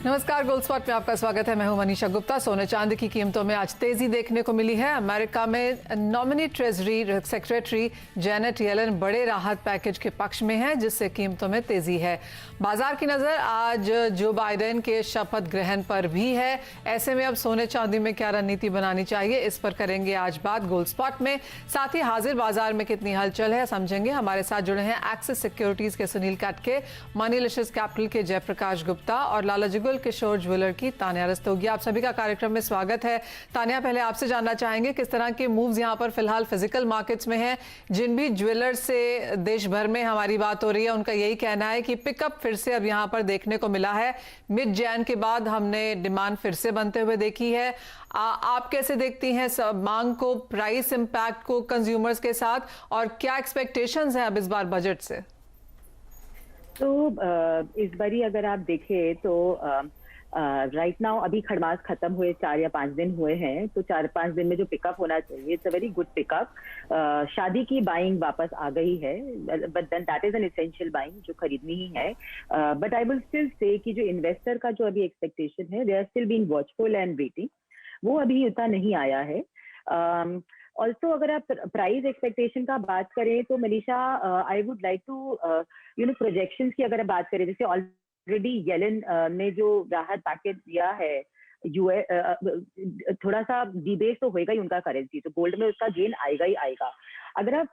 नमस्कार, gold spot में आपका स्वागत है। मैं हूं मनीषा गुप्ता। सोने चांदी की कीमतों में आज तेजी देखने को मिली है। अमेरिका में nominee treasury secretary Janet Yellen बड़े राहत पैकेज के पक्ष में है, जिससे कीमतों में तेजी है। बाजार की नजर आज जो बाइडेन के शपथ ग्रहण पर भी है। ऐसे में अब सोने चांदी में क्या रणनीति बनानी चाहिए, इस पर करेंगे आज बात गोल्ड स्पॉट में। साथ ही हाजिर बाजार में कितनी हलचल है समझेंगे। हमारे साथ जुड़े हैं एक्सिस सिक्योरिटीज के सुनील काटके, मनीलिशियस कैपिटल के जयप्रकाश गुप्ता और लाला जुगल किशोर ज्वेलर की तान्या रस्तोगी। आप सभी का कार्यक्रम में स्वागत है। तान्या, पहले आपसे जानना चाहेंगे किस तरह के मूव्स यहां पर फिलहाल फिजिकल मार्केट्स में हैं। जिन भी ज्वेलर्स से देश भर में हमारी बात हो रही है, उनका यही कहना है कि पिकअप फिर से अब यहां पर देखने को मिला है। मिड जैन के बाद हमने डिमांड फिर से बनते हुए देखी है। आप कैसे देखती हैं मांग को, प्राइस इंपैक्ट को कंज्यूमर्स के साथ, और क्या एक्सपेक्टेशंस हैं अब इस बार बजट से? तो इस बारी अगर आप देखें तो राइट नाउ अभी खड़मास खत्म हुए 4 या 5 दिन हुए हैं, तो 4-5 दिन में जो पिकअप होना चाहिए, it's a very good pickup. शादी की बाइंग वापस आ गई है, but then that is an essential buying जो खरीदनी ही है। But I will still say कि जो इन्वेस्टर का जो अभी एक्सपेक्टेशन है, they are still being watchful and waiting, वो अभी उतना नहीं आया है। ऑल्सो अगर आप प्राइस एक्सपेक्टेशन का बात करें तो Manisha, I would like to projections की अगर बात करें, जैसे ऑलरेडी येलन ने जो राहत पैकेज दिया है, थोड़ा सा डिबेस तो होएगा ही उनका करेंसी, तो गोल्ड में उसका गेन आएगा ही आएगा। अगर आप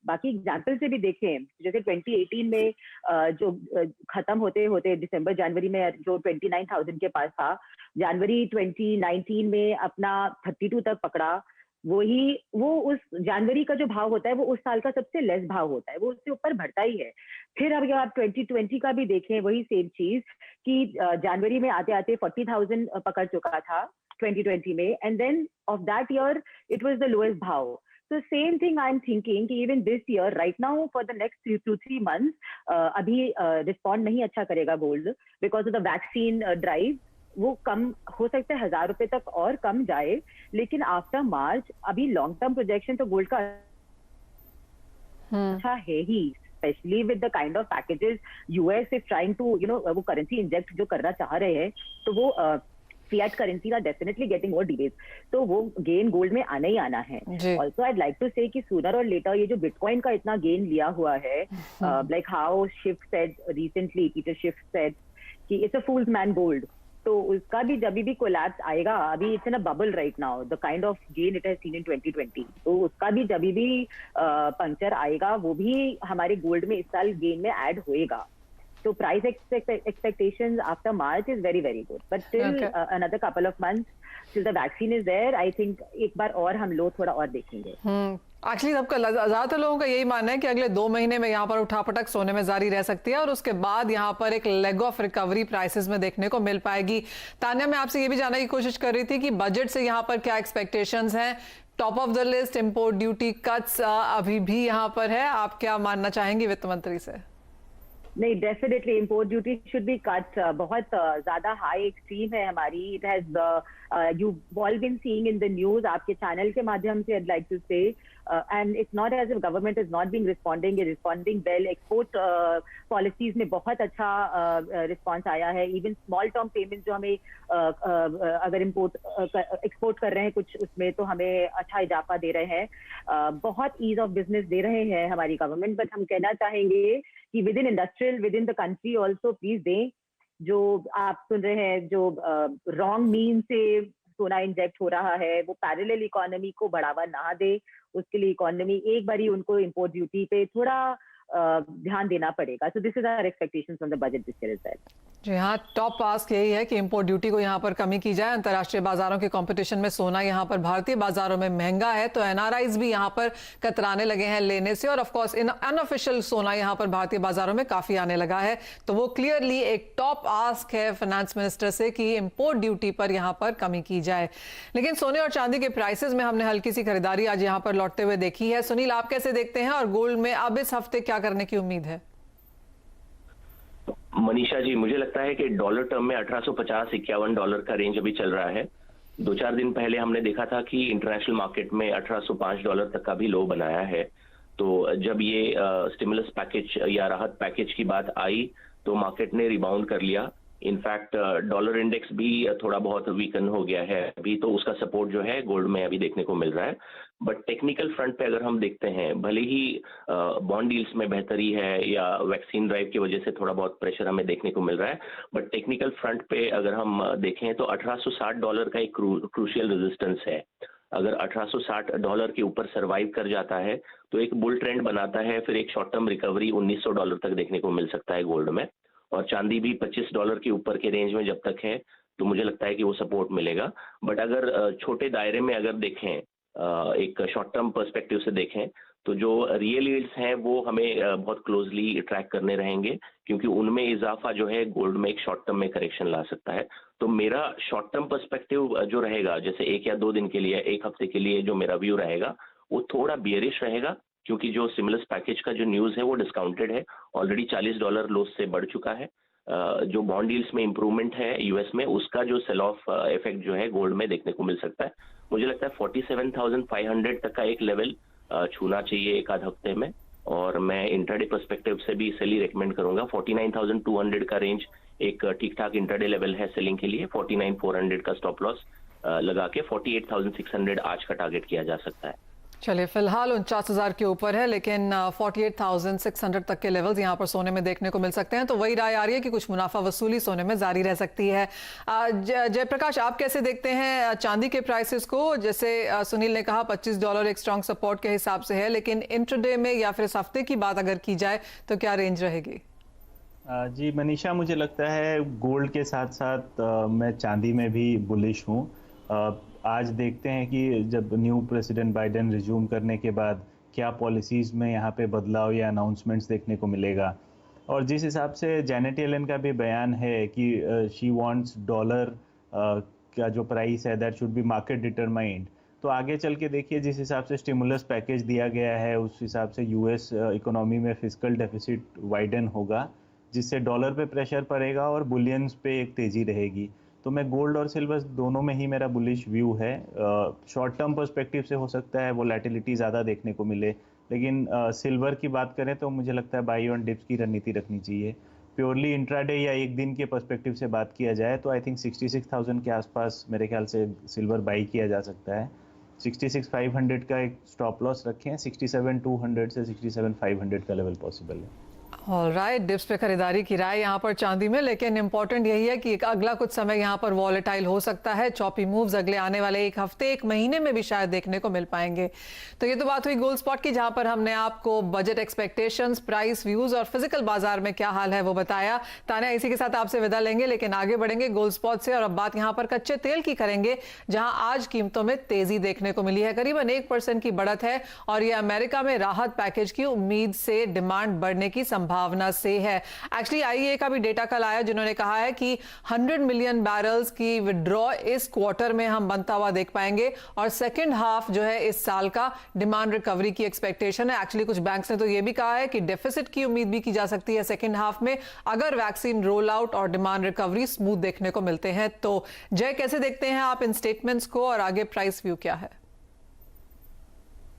बाकी एग्जाम्पल से भी देखें, जैसे 2018 में जो खत्म होते होते दिसंबर जनवरी में जो 29,000 के पास था, जनवरी 2019 में अपना 32 तक पकड़ा। वो उस जनवरी का जो भाव होता है वो उस साल का सबसे लेस भाव होता है, वो उससे ऊपर बढ़ता ही है। फिर अब आप 2020 का भी देखें, वही सेम चीज कि जनवरी में आते आते 40,000 पकड़ चुका था 2020 में, and then of that year it was the lowest भाव। So same thing I'm thinking कि even this year right now for the next 2 to 3 months अभी रिस्पॉन्ड नहीं अच्छा करेगा gold, because of the vaccine drive. वो कम हो सकता है, 1,000 रुपए तक और कम जाए, लेकिन आफ्टर मार्च अभी लॉन्ग टर्म प्रोजेक्शन तो गोल्ड का अच्छा है ही, specially with the kind of packages US is trying to वो करेंसी इंजेक्ट जो करना चाह रहे हैं, तो वो फिएट करेंसी का डेफिनेटली गेटिंग मोर डिबेट, तो वो गेन गोल्ड में आना ही आना है। ऑल्सो आई लाइक टू से कि सूनर और लेटर ये जो बिटकॉइन का इतना गेन लिया हुआ है, like how shift said recently, Peter shift said कि it's a fools man gold, तो उसका भी जब भी कोलैप्स आएगा, अभी it's in a bubble right now, the kind of gain it has seen in 2020, तो उसका भी जब भी पंक्चर आएगा, वो भी हमारे गोल्ड में इस साल गेन में ऐड होएगा। So price expectations after March is very, very good. But till another couple of months, till the vaccine is there, I think एक बार और हम लोग थोड़ा और देखेंगे। एक्चुअली सबका ज्यादातर लोगों का यही मानना है कि अगले 2 महीने में यहाँ पर उठापटक सोने में जारी रह सकती है, और उसके बाद यहाँ पर एक लेग ऑफ रिकवरी प्राइसेस में देखने को मिल पाएगी। तान्या, मैं आपसे ये भी जानने की कोशिश कर रही थी कि बजट से यहाँ पर क्या एक्सपेक्टेशंस हैं। Top of the list import duty cuts अभी भी यहाँ पर है, आप क्या मानना चाहेंगी वित्त मंत्री से? नहीं, definitely import duty should be cut. बहुत ज्यादा हाई एक्सट्रीम है हमारी। It has you all been seeing in the news, आपके चैनल के माध्यम से, I'd like to say, and it's not as if government is not being responding well. Export policies में बहुत अच्छा रिस्पॉन्स आया है। इवन स्मॉल टर्म पेमेंट जो हमें अगर एक्सपोर्ट कर रहे हैं कुछ, उसमें तो हमें अच्छा इजाफा दे रहे हैं। बहुत ईज ऑफ बिजनेस दे रहे हैं हमारी गवर्नमेंट, बट हम कहना चाहेंगे कि with in industrial, with in the country also please दें। जो आप सुन रहे हैं, जो रॉन्ग मीन से सोना इंजेक्ट हो रहा है, वो पैरेलल इकोनॉमी को बढ़ावा ना दे। उसके लिए इकोनॉमी एक बारी उनको इंपोर्ट ड्यूटी पे थोड़ा ध्यान देना पड़ेगा। So this is our expectations from the budget this year is that. जी हाँ, टॉप आस्क यही है कि इंपोर्ट ड्यूटी को यहाँ पर कमी की जाए। अंतर्राष्ट्रीय बाजारों के कंपटीशन में सोना यहाँ पर भारतीय बाजारों में महंगा है, तो एनआरआईज भी यहाँ पर कतराने लगे हैं लेने से, और ऑफ कोर्स अनऑफिशियल सोना यहाँ पर भारतीय बाजारों में काफी आने लगा है। तो वो क्लियरली एक टॉप आस्क है फाइनेंस मिनिस्टर से कि इंपोर्ट ड्यूटी पर यहाँ पर कमी की जाए। लेकिन सोने और चांदी के प्राइसेस में हमने हल्की सी खरीदारी आज यहाँ पर लौटते हुए देखी है। सुनील, आप कैसे देखते हैं, और गोल्ड में अब इस हफ्ते क्या करने की उम्मीद है? मनीषा जी, मुझे लगता है कि डॉलर टर्म में 1850-51 डॉलर का रेंज अभी चल रहा है। 2-4 दिन पहले हमने देखा था कि इंटरनेशनल मार्केट में 1805 डॉलर तक का भी लो बनाया है। तो जब ये स्टिमुलस पैकेज या राहत पैकेज की बात आई, तो मार्केट ने रिबाउंड कर लिया इनफैक्ट डॉलर इंडेक्स भी थोड़ा बहुत वीकन हो गया है अभी, तो उसका सपोर्ट जो है गोल्ड में अभी देखने को मिल रहा है। बट टेक्निकल फ्रंट पे अगर हम देखते हैं, भले ही बॉन्ड डील्स में बेहतरी है या वैक्सीन ड्राइव की वजह से थोड़ा बहुत प्रेशर हमें देखने को मिल रहा है, बट टेक्निकल फ्रंट पे अगर हम देखें तो $1860 का एक क्रूशियल रेजिस्टेंस है। अगर $1860 के ऊपर सरवाइव कर जाता है तो एक बुल ट्रेंड बनाता है, फिर एक शॉर्ट टर्म रिकवरी $1900 तक देखने को मिल सकता है गोल्ड में। और चांदी भी $25 के ऊपर के रेंज में जब तक है तो मुझे लगता है कि वो सपोर्ट मिलेगा। बट अगर छोटे दायरे में अगर देखें, एक शॉर्ट टर्म पर्सपेक्टिव से देखें, तो जो रियल यील्ड्स हैं वो हमें बहुत क्लोजली ट्रैक करने रहेंगे, क्योंकि उनमें इजाफा जो है गोल्ड में एक शॉर्ट टर्म में करेक्शन ला सकता है। तो मेरा शॉर्ट टर्म पर्सपेक्टिव जो रहेगा, जैसे 1 या 2 दिन के लिए, 1 हफ्ते के लिए जो मेरा व्यू रहेगा वो थोड़ा बियरिश रहेगा, क्योंकि जो स्टिमुलस पैकेज का जो न्यूज़ है वो डिस्काउंटेड है, ऑलरेडी $40 लोस से बढ़ चुका है। जो बॉन्ड डील्स में इंप्रूवमेंट है यूएस में, उसका जो सेल ऑफ इफेक्ट जो है गोल्ड में देखने को मिल सकता है। मुझे लगता है 47,500 तक का एक लेवल छूना चाहिए एक आध हफ्ते में, और मैं इंटरडे पर्सपेक्टिव से भी सेल ही रेकमेंड करूंगा। 49,200 का रेंज एक ठीक ठाक इंटरडे लेवल है सेलिंग के लिए। 49,400 का स्टॉप लॉस लगा के 48,600 आज का टारगेट किया जा सकता है। चलिए, फिलहाल 49,000 के ऊपर है, लेकिन 48,600 तक के लेवल्स यहाँ पर सोने में देखने को मिल सकते हैं। तो वही राय आ रही है कि कुछ मुनाफा वसूली सोने में जारी रह सकती है। जयप्रकाश, आप कैसे देखते हैं चांदी के प्राइसेस को? जैसे सुनील ने कहा $25 एक स्ट्रॉन्ग सपोर्ट के हिसाब से है, लेकिन इंट्राडे में या फिर इस हफ्ते की बात अगर की जाए तो क्या रेंज रहेगी? जी मनीषा, मुझे लगता है गोल्ड के साथ साथ मैं चांदी में भी बुलिश हूँ। आज देखते हैं कि जब न्यू प्रेसिडेंट बाइडेन रिज्यूम करने के बाद क्या पॉलिसीज़ में यहाँ पे बदलाव या अनाउंसमेंट्स देखने को मिलेगा। और जिस हिसाब से जैनेट येलेन का भी बयान है कि शी वांट्स डॉलर का जो प्राइस है that should be market determined, तो आगे चल के देखिए जिस हिसाब से स्टिमुलस पैकेज दिया गया है उस हिसाब से यूएस इकोनॉमी में फिस्कल डेफिसिट वाइडन होगा, जिससे डॉलर पे प्रेशर पड़ेगा और बुलियंस पे एक तेज़ी रहेगी। तो मैं गोल्ड और सिल्वर दोनों में ही मेरा बुलिश व्यू है। शॉर्ट टर्म पर्सपेक्टिव से हो सकता है वोलेटिलिटी ज़्यादा देखने को मिले, लेकिन सिल्वर की बात करें तो मुझे लगता है बाई ऑन डिप्स की रणनीति रखनी चाहिए। प्योरली इंट्राडे या एक दिन के पर्सपेक्टिव से बात किया जाए तो आई थिंक 66,000 के आसपास मेरे ख्याल से सिल्वर बाई किया जा सकता है। 66,500 का एक स्टॉप लॉस रखें, 67,200 से 67,500 का लेवल पॉसिबल है। ऑलराइट, डिप्स पे खरीदारी की राय यहाँ पर चांदी में, लेकिन इंपॉर्टेंट यही है कि अगला कुछ समय यहाँ पर वॉलेटाइल हो सकता है। चॉपी मूव्स अगले आने वाले एक हफ्ते, एक महीने में भी शायद देखने को मिल पाएंगे। तो ये तो बात हुई गोल्ड स्पॉट की, जहां पर हमने आपको बजट एक्सपेक्टेशंस, प्राइस व्यूज और फिजिकल बाजार में क्या हाल है वो बताया। तान्या, इसी के साथ आपसे विदा लेंगे, लेकिन आगे बढ़ेंगे गोल्ड स्पॉट से और अब बात यहाँ पर कच्चे तेल की करेंगे, जहां आज कीमतों में तेजी देखने को मिली है। करीबन 1% की बढ़त है और ये अमेरिका में राहत पैकेज की उम्मीद से डिमांड बढ़ने की संभावना से है। एक्चुअली आईईए का भी डेटा कल आया, जिन्होंने कहा है कि 100 मिलियन बैरल्स की विड्रॉ इस क्वार्टर में हम बनता हुआ देख पाएंगे और सेकंड हाफ जो है इस साल का डिमांड रिकवरी की एक्सपेक्टेशन है। एक्चुअली कुछ बैंक्स ने तो यह भी कहा है कि डेफिसिट की उम्मीद भी की जा सकती है सेकंड हाफ में, अगर वैक्सीन रोल आउट और डिमांड रिकवरी स्मूथ देखने को मिलते हैं। तो जय, कैसे देखते हैं आप इन स्टेटमेंट्स को और आगे प्राइस व्यू क्या है?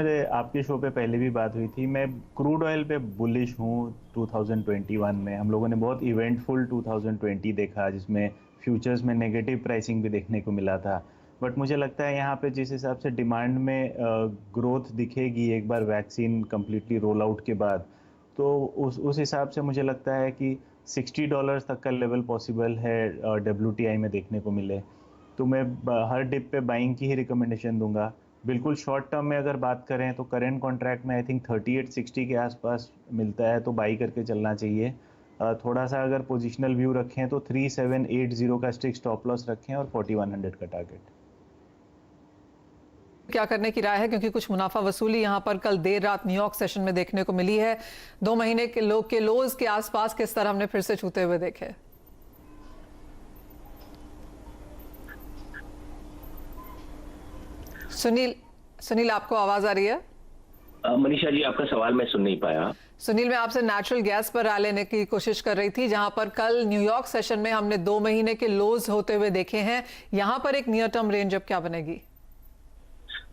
आपके शो पे पहले भी बात हुई थी, मैं क्रूड ऑयल पे बुलिश हूँ। 2021 में हम लोगों ने बहुत इवेंटफुल 2020 देखा, जिसमें फ्यूचर्स में नेगेटिव प्राइसिंग भी देखने को मिला था। बट मुझे लगता है यहाँ पे जिस हिसाब से डिमांड में ग्रोथ दिखेगी एक बार वैक्सीन कम्प्लीटली रोल आउट के बाद, तो उस हिसाब से मुझे लगता है कि $60 तक का लेवल पॉसिबल है WTI में देखने को मिले। तो मैं हर डिप पे बाइंग की ही रिकमेंडेशन दूंगा। बिल्कुल शॉर्ट टर्म में अगर बात करें तो करेंट कॉन्ट्रैक्ट में आई थिंक 3860 के आसपास मिलता है, तो बाई करके चलना चाहिए। थोड़ा सा अगर पोजिशनल व्यू रखें तो 3780 का स्ट्रिक्ट स्टॉप लॉस रखें और 4100 का टारगेट। क्या करने की राय है, क्योंकि कुछ मुनाफा वसूली यहां पर कल देर रात न्यूयॉर्क सेशन में देखने को मिली है। 2 महीने के लोज के आसपास किस तरह हमने फिर से छूते हुए देखे। सुनील, आपको आवाज आ रही है? मनीषा जी, आपका सवाल मैं सुन नहीं पाया। सुनील, मैं आपसे नेचुरल गैस पर राय लेने की कोशिश कर रही थी, जहां पर कल न्यूयॉर्क सेशन में हमने 2 महीने के लोज होते हुए देखे हैं। यहां पर एक नियर टर्म रेंज अब क्या बनेगी?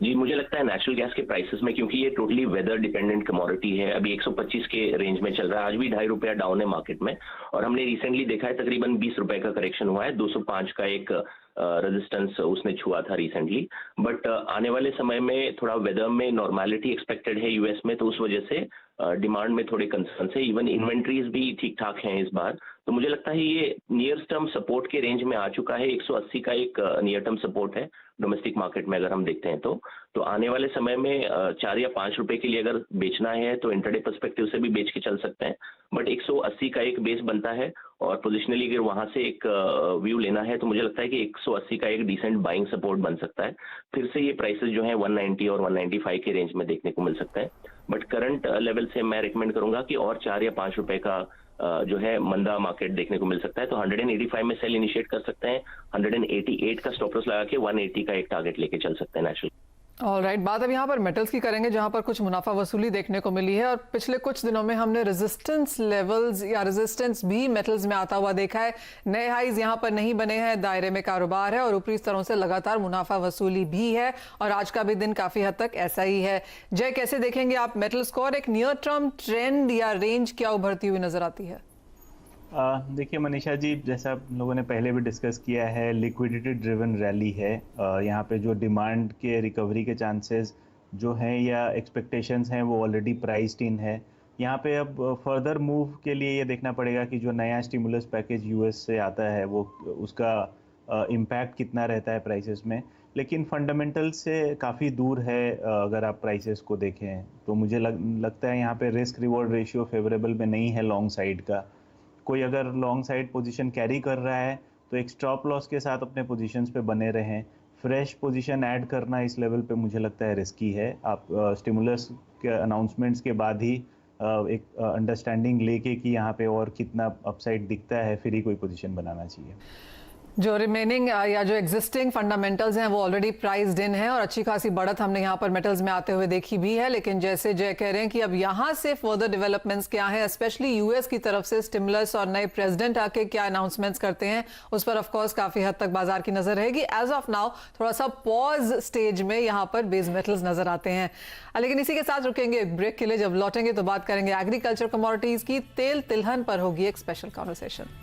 जी, मुझे लगता है नेचुरल गैस के प्राइसेस में, क्योंकि ये टोटली वेदर डिपेंडेंट कमोडिटी है, अभी 125 के रेंज में चल रहा है, आज भी ₹2.5 डाउन है मार्केट में, और हमने रिसेंटली देखा है तकरीबन ₹20 का करेक्शन हुआ है, 205 का एक रेजिस्टेंस उसने छुआ था रिसेंटली। बट आने वाले समय में थोड़ा वेदर में नॉर्मेलिटी एक्सपेक्टेड है यूएस में, तो उस वजह से डिमांड में थोड़े कंसर्न है, इवन इन्वेंट्रीज भी ठीक ठाक हैं इस बार। तो मुझे लगता है ये नियर टर्म सपोर्ट के रेंज में आ चुका है, 180 का एक नियर टर्म सपोर्ट है डोमेस्टिक मार्केट में अगर हम देखते हैं तो आने वाले समय में 4 या 5 रुपए के लिए अगर बेचना है तो इंटरडे पर्सपेक्टिव से भी बेच के चल सकते हैं, बट 180 का एक बेस बनता है, और पोजिशनली अगर वहां से एक व्यू लेना है तो मुझे लगता है कि 180 का एक डिसेंट बाइंग सपोर्ट बन सकता है। फिर से ये प्राइसेस जो है 190 और 195 के रेंज में देखने को मिल सकता है, बट करंट लेवल से मैं रिकमेंड करूंगा कि और 4 या 5 रुपए का जो है मंदा मार्केट देखने को मिल सकता है, तो 185 में सेल इनिशिएट कर सकते हैं, 188 का स्टॉप लॉस लगा के 180 का एक टारगेट लेके चल सकते हैं नेचुरल। ऑलराइट, बात अब यहाँ पर मेटल्स की करेंगे, जहाँ पर कुछ मुनाफा वसूली देखने को मिली है, और पिछले कुछ दिनों में हमने रेजिस्टेंस लेवल्स या रेजिस्टेंस भी मेटल्स में आता हुआ देखा है। नए हाईज यहाँ पर नहीं बने हैं, दायरे में कारोबार है और ऊपरी स्तरों से लगातार मुनाफा वसूली भी है, और आज का भी दिन काफी हद तक ऐसा ही है। जय, कैसे देखेंगे आप मेटल्स को, और एक नियर टर्म ट्रेंड या रेंज क्या उभरती हुई नजर आती है? देखिए मनीषा जी, जैसा आप लोगों ने पहले भी डिस्कस किया है, लिक्विडिटी ड्रिवन रैली है। यहाँ पे जो डिमांड के रिकवरी के चांसेस जो हैं या एक्सपेक्टेशंस हैं वो ऑलरेडी प्राइस्ड इन है। यहाँ पे अब फर्दर मूव के लिए ये देखना पड़ेगा कि जो नया स्टिमुलस पैकेज यूएस से आता है वो उसका इम्पैक्ट कितना रहता है प्राइसेस में, लेकिन फंडामेंटल से काफ़ी दूर है। अगर आप प्राइसेस को देखें तो मुझे लगता है यहाँ पे रिस्क रिवॉर्ड रेशियो फेवरेबल में नहीं है लॉन्ग साइड का। कोई अगर लॉन्ग साइड पोजीशन कैरी कर रहा है तो एक स्टॉप लॉस के साथ अपने पोजीशंस पे बने रहें। फ्रेश पोजीशन ऐड करना इस लेवल पे मुझे लगता है रिस्की है। आप स्टिमुलस के अनाउंसमेंट्स के बाद ही एक अंडरस्टैंडिंग लेके कि यहाँ पे और कितना अपसाइड दिखता है फिर ही कोई पोजीशन बनाना चाहिए। जो रिमेनिंग या जो एग्जिस्टिंग फंडामेंटल्स हैं वो ऑलरेडी प्राइस्ड इन है, और अच्छी खासी बढ़त हमने यहाँ पर मेटल्स में आते हुए देखी भी है। लेकिन जैसे जय कह रहे हैं कि अब यहाँ से फर्दर डेवलपमेंट्स क्या है, स्पेशली यूएस की तरफ से स्टिमुलस और नए प्रेसिडेंट आके क्या अनाउंसमेंट्स करते हैं, उस पर ऑफ कोर्स काफी हद तक बाजार की नजर रहेगी। एज ऑफ नाउ थोड़ा सा पॉज स्टेज में यहाँ पर बेस मेटल्स नजर आते हैं। लेकिन इसी के साथ रुकेंगे ब्रेक के लिए, जब लौटेंगे तो बात करेंगे एग्रीकल्चर कमोडिटीज की। तेल तिलहन पर होगी एक स्पेशल कॉन्वर्सेशन।